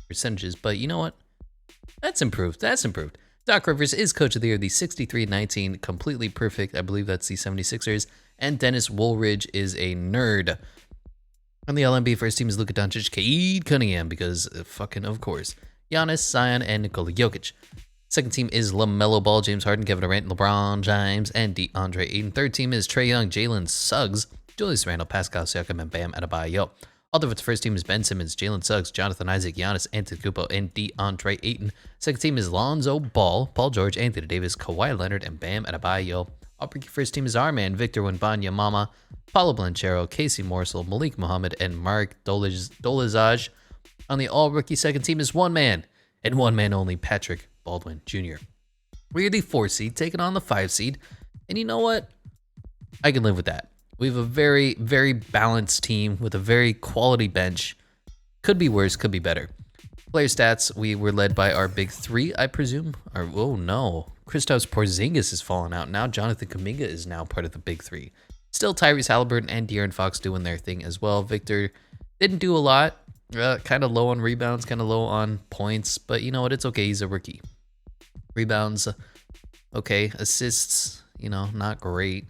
percentages. But you know what? That's improved. That's improved. Doc Rivers is Coach of the Year, the 63-19, completely perfect. I believe that's the 76ers. And Dennis Woolridge is a nerd. On the LNB, first team is Luka Doncic, Cade Cunningham, because fucking of course. Giannis, Zion, and Nikola Jokic. Second team is LaMelo Ball, James Harden, Kevin Durant, LeBron James, and DeAndre Ayton. Third team is Trae Young, Jalen Suggs, Julius Randle, Pascal Siakam, and Bam Adebayo. All of its first team is Ben Simmons, Jalen Suggs, Jonathan Isaac, Giannis Antetokounmpo, and DeAndre Ayton. Second team is Lonzo Ball, Paul George, Anthony Davis, Kawhi Leonard, and Bam Adebayo. All first team is our man, Victor Wembanyama, Paulo Blanchero, Casey Morsel, Malik Muhammad, and Mark Dolezaj. On the all-rookie second team is one man, and one man only, Patrick Baldwin Jr. We're the 4 seed, taking on the 5 seed. And you know what? I can live with that. We have a very, very balanced team with a very quality bench. Could be worse, could be better. Player stats, we were led by our big 3, I presume. Oh no, Kristaps Porzingis has fallen out. Now Jonathan Kuminga is now part of the big 3. Still Tyrese Haliburton and De'Aaron Fox doing their thing as well. Victor didn't do a lot. Kind of low on rebounds, kind of low on points, but you know what? It's okay. He's a rookie. Rebounds, okay. Assists, not great.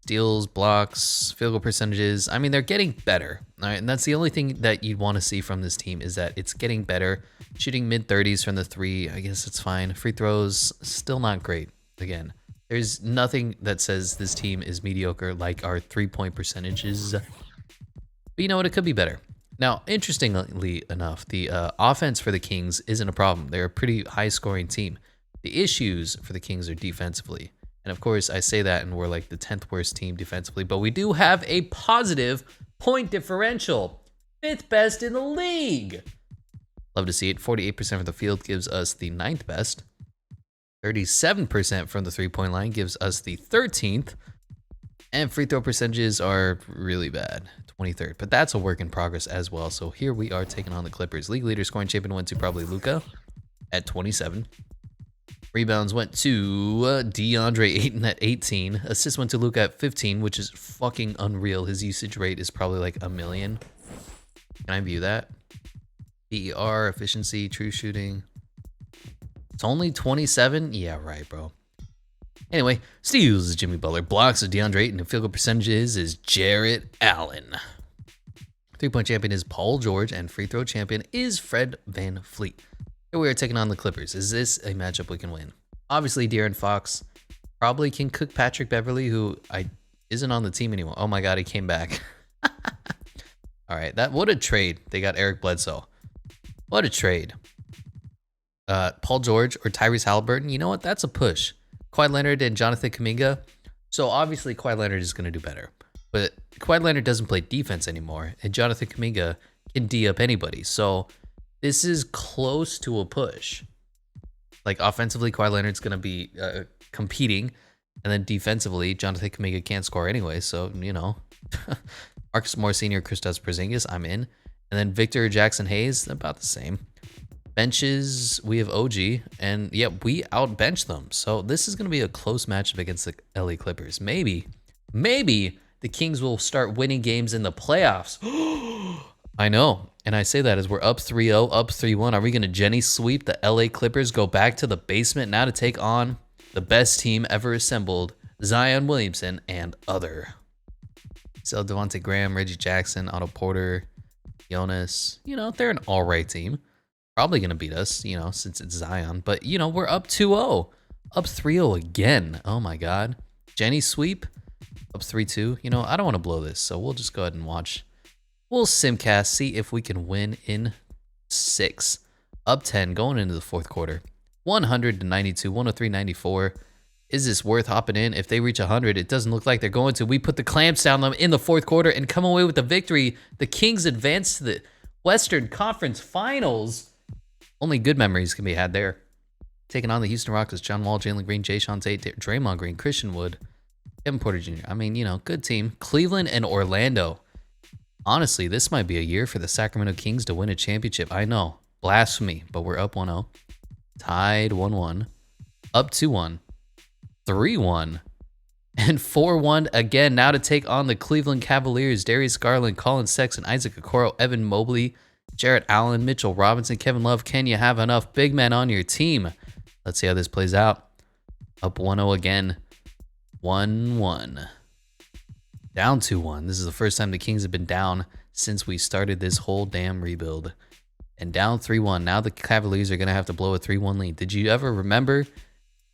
Steals, blocks, field goal percentages. I mean, they're getting better. All right, and that's the only thing that you'd want to see from this team is that it's getting better. Shooting mid-30s from the 3, I guess it's fine. Free throws, still not great. Again, there's nothing that says this team is mediocre like our 3-point percentages. But you know what? It could be better. Now, interestingly enough, the offense for the Kings isn't a problem. They're a pretty high-scoring team. The issues for the Kings are defensively. And of course, I say that and we're like the 10th worst team defensively, but we do have a positive point differential. 5th best in the league. Love to see it. 48% from the field gives us the 9th best. 37% from the 3-point line gives us the 13th. And free throw percentages are really bad. 23rd, but that's a work in progress as well. So here we are taking on the Clippers. League leader scoring champion went to probably Luka at 27. Rebounds went to DeAndre Ayton at 18. Assists went to Luka at 15, which is fucking unreal. His usage rate is probably like 1 million. Can I view that? PER, efficiency, true shooting. It's only 27? Yeah, right, bro. Anyway, steals is Jimmy Butler. Blocks is DeAndre Ayton. And field goal percentages is Jarrett Allen. 3-point champion is Paul George. And free throw champion is Fred VanVleet. Here we are taking on the Clippers. Is this a matchup we can win? Obviously, De'Aaron Fox probably can cook Patrick Beverley, who isn't on the team anymore. Oh my God, he came back. All right, what a trade. They got Eric Bledsoe. What a trade. Paul George or Tyrese Halliburton. You know what? That's a push. Kawhi Leonard and Jonathan Kuminga. So obviously Kawhi Leonard is going to do better. But Kawhi Leonard doesn't play defense anymore. And Jonathan Kuminga can D up anybody. So this is close to a push. Like offensively, Kawhi Leonard's going to be competing. And then defensively, Jonathan Kuminga can't score anyway. So, you know, Marcus Morris Sr., Kristaps Porzingis, I'm in. And then Victor Jackson Hayes, about the same. Benches, we have OG, and yeah, we outbench them. So this is going to be a close matchup against the LA Clippers. Maybe the Kings will start winning games in the playoffs. I know, and I say that as we're up 3-0, up 3-1. Are we going to Jenny sweep the LA Clippers, go back to the basement now to take on the best team ever assembled, Zion Williamson and other? So Devontae Graham, Reggie Jackson, Otto Porter, Jonas, you know, they're an all right team. Probably going to beat us, you know, since it's Zion. But, you know, we're up 2-0. Up 3-0 again. Oh, my God. Jenny sweep. Up 3-2. You know, I don't want to blow this, so we'll just go ahead and watch. We'll simcast, see if we can win in 6. Up 10 going into the fourth quarter. 100-92, 103-94. Is this worth hopping in? If they reach 100, it doesn't look like they're going to. We put the clamps down them in the fourth quarter and come away with the victory. The Kings advance to the Western Conference Finals. Only good memories can be had there. Taking on the Houston Rockets, John Wall, Jalen Green, Jay Sean Tate, Draymond Green, Christian Wood, Kevin Porter Jr. I mean, you know, good team. Cleveland and Orlando. Honestly, this might be a year for the Sacramento Kings to win a championship. I know, blasphemy, but we're up 1-0. Tied 1-1. Up 2-1. 3-1. And 4-1 again. Now to take on the Cleveland Cavaliers. Darius Garland, Colin Sexton, Isaac Okoro, Evan Mobley, Jarrett Allen, Mitchell Robinson, Kevin Love. Can you have enough big men on your team? Let's see how this plays out. Up 1-0 again. 1-1. Down 2-1. This is the first time the Kings have been down since we started this whole damn rebuild. And down 3-1. Now the Cavaliers are going to have to blow a 3-1 lead. Did you ever remember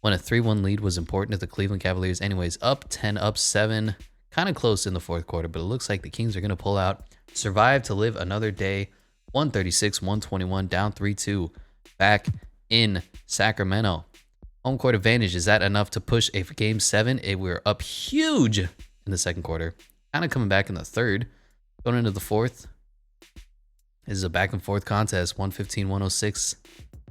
when a 3-1 lead was important to the Cleveland Cavaliers? Anyways, up 10, up 7. Kind of close in the fourth quarter, but it looks like the Kings are going to pull out. Survive to live another day. 136-121, down 3-2. Back in Sacramento. Home court advantage. Is that enough to push a game 7? We're up huge in the second quarter. Kind of coming back in the third. Going into the fourth. This is a back and forth contest. 115-106.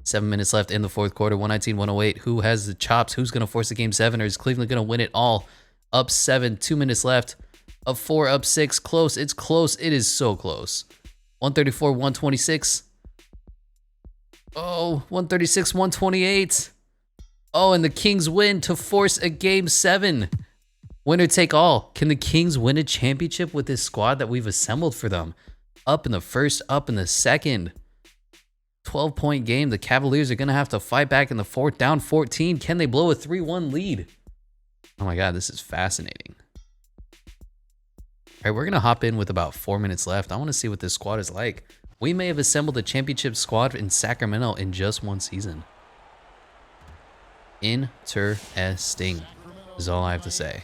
7 minutes left in the fourth quarter. 119-108. Who has the chops? Who's going to force a game 7? Or is Cleveland going to win it all? Up 7. 2 minutes left. Up 4. Up 6. Close. It's close. It is so close. 134-126. Oh, 136-128. Oh, and the Kings win to force a game 7. Winner take all. Can the Kings win a championship with this squad that we've assembled for them? Up in the first, up in the second. 12-point game. The Cavaliers are going to have to fight back in the fourth, down 14. Can they blow a 3-1 lead? Oh my God, this is fascinating. All right, we're going to hop in with about 4 minutes left. I want to see what this squad is like. We may have assembled a championship squad in Sacramento in just one season. Interesting is all I have to say.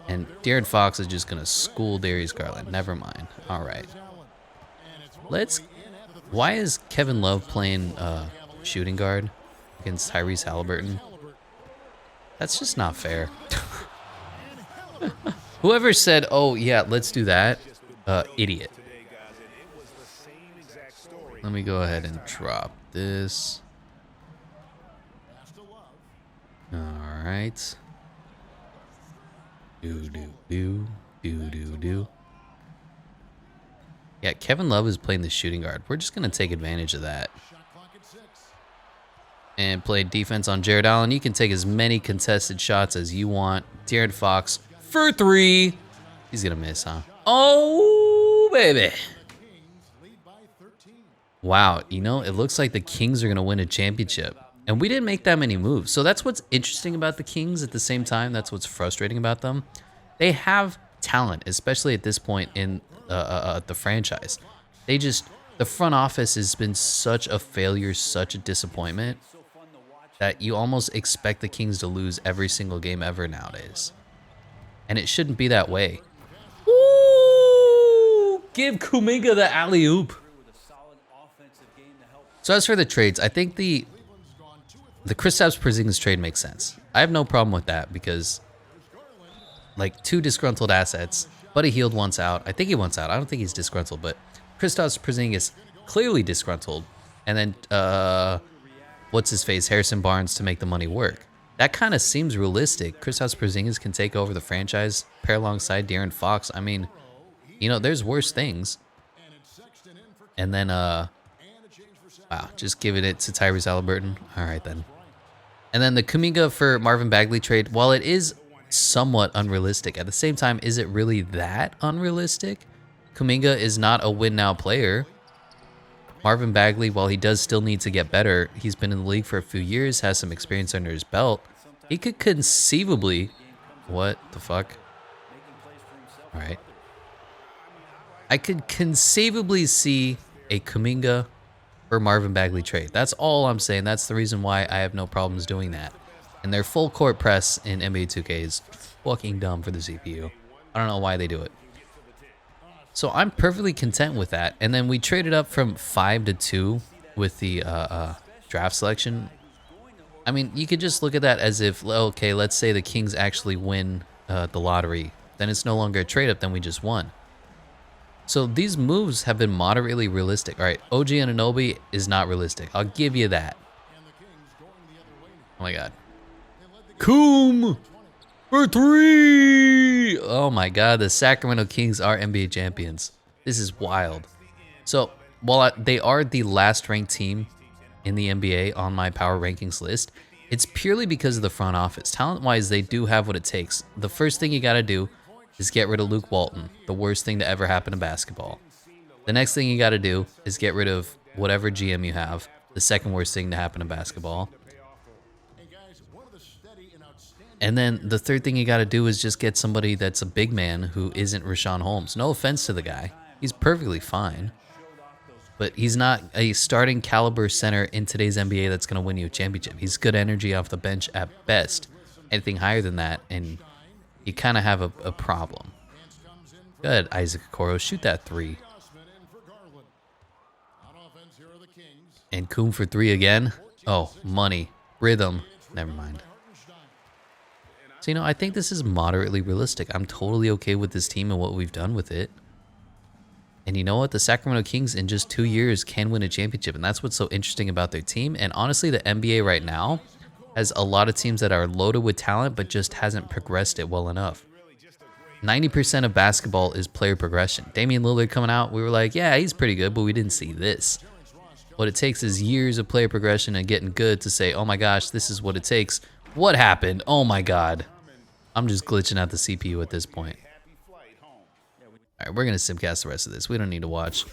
And De'Aaron Fox is just going to school Darius Garland. Never mind. All right. Why is Kevin Love playing shooting guard against Tyrese Halliburton? That's just not fair. Whoever said, oh, yeah, let's do that, idiot. Let me go ahead and drop this. All right. Do. Yeah, Kevin Love is playing the shooting guard. We're just going to take advantage of that. And play defense on Jarrett Allen. You can take as many contested shots as you want. De'Aaron Fox for 3. He's going to miss, huh? Oh, baby. Wow, you know, it looks like the Kings are going to win a championship. And we didn't make that many moves. So that's what's interesting about the Kings. At the same time, that's what's frustrating about them. They have talent, especially at this point in the franchise. The front office has been such a failure, such a disappointment, that you almost expect the Kings to lose every single game ever nowadays. And it shouldn't be that way. Ooh, give Kuminga the alley-oop. So as for the trades, I think the Kristaps Porzingis trade makes sense. I have no problem with that because, like, 2 disgruntled assets. Buddy Hield wants out. I think he wants out. I don't think he's disgruntled, but Kristaps Porzingis clearly disgruntled. And then, what's his face? Harrison Barnes to make the money work. That kind of seems realistic. Kristaps Porzingis can take over the franchise, pair alongside De'Aaron Fox. I mean, you know, there's worse things. And then, wow, just giving it to Tyrese Haliburton. All right, then. And then the Kuminga for Marvin Bagley trade, while it is somewhat unrealistic, at the same time, is it really that unrealistic? Kuminga is not a win-now player. Marvin Bagley, while he does still need to get better, he's been in the league for a few years, has some experience under his belt. He could conceivably... What the fuck? All right. I could conceivably see a Kuminga for Marvin Bagley trade. That's all I'm saying. That's the reason why I have no problems doing that. And their full court press in NBA 2K is fucking dumb for the CPU. I don't know why they do it. So I'm perfectly content with that. And then we traded up from 5 to 2 with the draft selection. I mean, you could just look at that as if, okay, let's say the Kings actually win the lottery. Then it's no longer a trade up, then we just won. So these moves have been moderately realistic. All right, OG Anunoby is not realistic. I'll give you that. Oh my God. Coom for 3. Oh my God, the Sacramento Kings are NBA champions. This is wild. So while they are the last ranked team in the NBA on my power rankings list, it's purely because of the front office. Talent-wise, they do have what it takes. The first thing you got to do is get rid of Luke Walton, the worst thing to ever happen to basketball. The next thing you got to do is get rid of whatever GM you have, the second worst thing to happen to basketball. And then the third thing you got to do is just get somebody that's a big man who isn't Rashawn Holmes. No offense to the guy. He's perfectly fine. But he's not a starting caliber center in today's NBA that's going to win you a championship. He's good energy off the bench at best. Anything higher than that, and you kind of have a problem. Good, Isaac Okoro. Shoot that 3. And Coom for 3 again. Oh, money. Rhythm. Never mind. So, you know, I think this is moderately realistic. I'm totally okay with this team and what we've done with it. And you know what? The Sacramento Kings in just 2 years can win a championship. And that's what's so interesting about their team. And honestly, the NBA right now has a lot of teams that are loaded with talent, but just hasn't progressed it well enough. 90% of basketball is player progression. Damian Lillard coming out, we were like, yeah, he's pretty good, but we didn't see this. What it takes is years of player progression and getting good to say, oh my gosh, this is what it takes. What happened? Oh my God. I'm just glitching out the CPU at this point. All right, we're going to simcast the rest of this. We don't need to watch.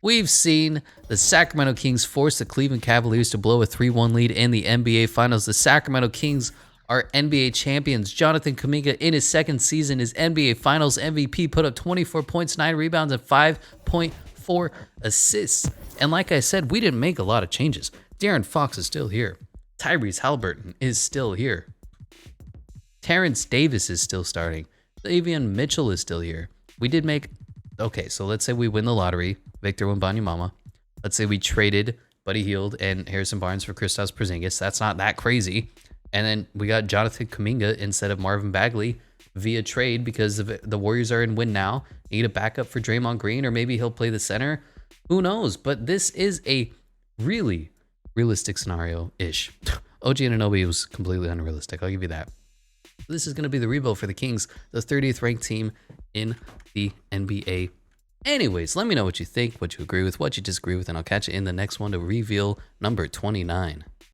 We've seen the Sacramento Kings force the Cleveland Cavaliers to blow a 3-1 lead in the NBA Finals. The Sacramento Kings are NBA champions. Jonathan Kuminga, in his second season, is NBA Finals MVP, put up 24 points, 9 rebounds, and 5.4 assists. And like I said, we didn't make a lot of changes. De'Aaron Fox is still here. Tyrese Haliburton is still here. Terrence Davis is still starting. Davion Mitchell is still here. We did make... Okay, so let's say we win the lottery. Victor Wembanyama. Let's say we traded Buddy Hield and Harrison Barnes for Kristaps Porzingis. That's not that crazy. And then we got Jonathan Kuminga instead of Marvin Bagley via trade because the Warriors are in win now. Need a backup for Draymond Green, or maybe he'll play the center. Who knows? But this is a really realistic scenario-ish. OG Anunoby was completely unrealistic. I'll give you that. This is going to be the rebuild for the Kings, the 30th ranked team in the NBA. Anyways, let me know what you think, what you agree with, what you disagree with, and I'll catch you in the next one to reveal number 29.